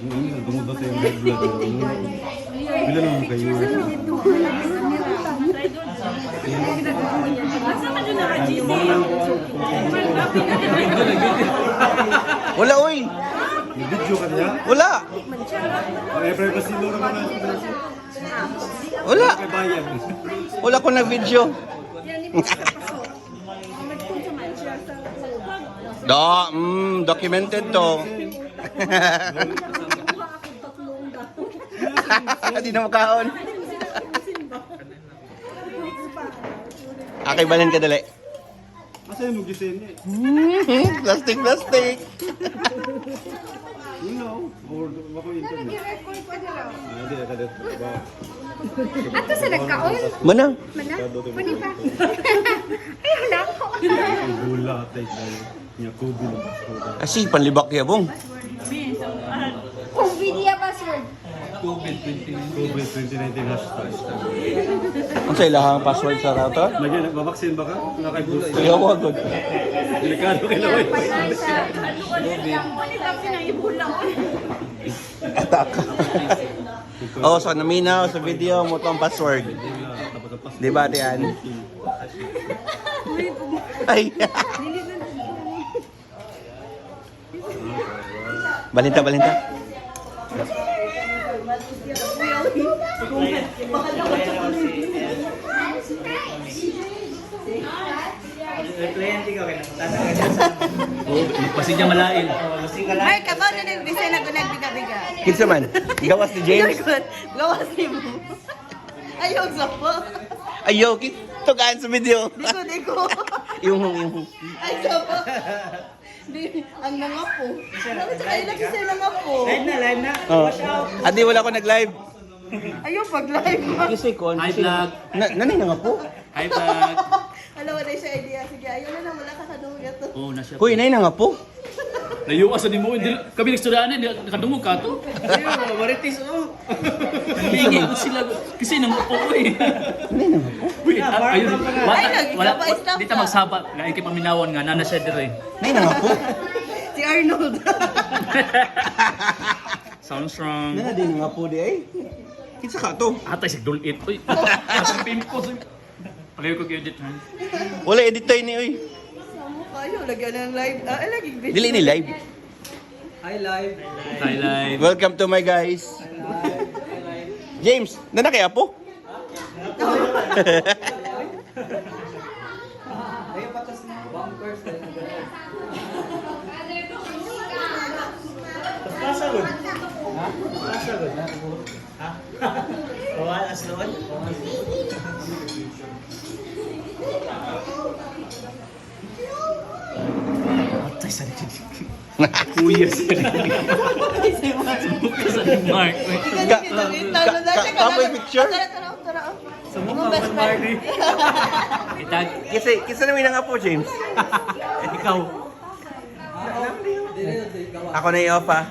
Tungod ba tayo yung red blood? Bila naman kayo? Wala, uy. May video ka niya? Wala. Ay, privacy law naman na. Wala. Kay bayan. Wala ko nag-video. Documented to. Di na makaon. Okay, balhin ka dali. Asa yung mag-gisin niya? Plastic. You know, or ako internet. Hindi, kada ba? Ato sa nagkaon? Mana? Mana? Pwede pa. Ay, wala ko. Gula, take na niya kubi lang. Kasi panlibak ya bong. Kung video password. COVID 2019 hashtag. Ang sa ilahang password sa router? Lagi, babaksin ba ka? Nakay-boost. Kaya wag. Delikado kayo na kayo. Ataka. Oh, so naminaw sa video mo tong password. Di ba, Tian? Ay. Balinta. Pasigya malain. Ay, kabaw na nag-design na nagbiga-biga. Kinsa man? Gawas ni James. Gawas ni mo. Ayaw sa po. Ayo, tugaan sa video. Diko. yung Ay, sa po. Ang nangapo. Ay, lagi sa nangapo. Live na. Oh. Adi wala ko nag-live. Ayaw pag-live mo. Kasi kon. Hi, vlog. Nanay na nga po. Hi, vlog. Alam mo na siya idea. Sige, ayaw na wala ka kadunga to. Oh, na siya. Huy, nay na nga po. Layuas ni mo. Kami nagsturaan eh. Nakadungog ka to. Ayaw, maritis. Oh. Hingi ko sila. Kasi nang upo ko eh. Nay na nga po. Uy, ayun. Wala. nag-stop Di ka. ta magsapa. Kaya kay paminawan nga. Nana siya dire. Nay na nga po. Si Arnold. Sound strong. Nana din nga po di ay. Kinsa ka to? Atay sig dulit. Uy. Asang pimpos. Palayo ko edit ha. Wala edit tayo ni oy. Ayaw, lagyan ng live. Ay, lagi video. Dili ni live. Hi, live. Welcome to my guys. James, nana kaya po? Atay sa kuya sa Sumukha sa Mark. Kapoy picture? Tara. Sumukha sa Mark. Itag. Kisa namin na nga po, James. Ikaw. Ako na i-off ah.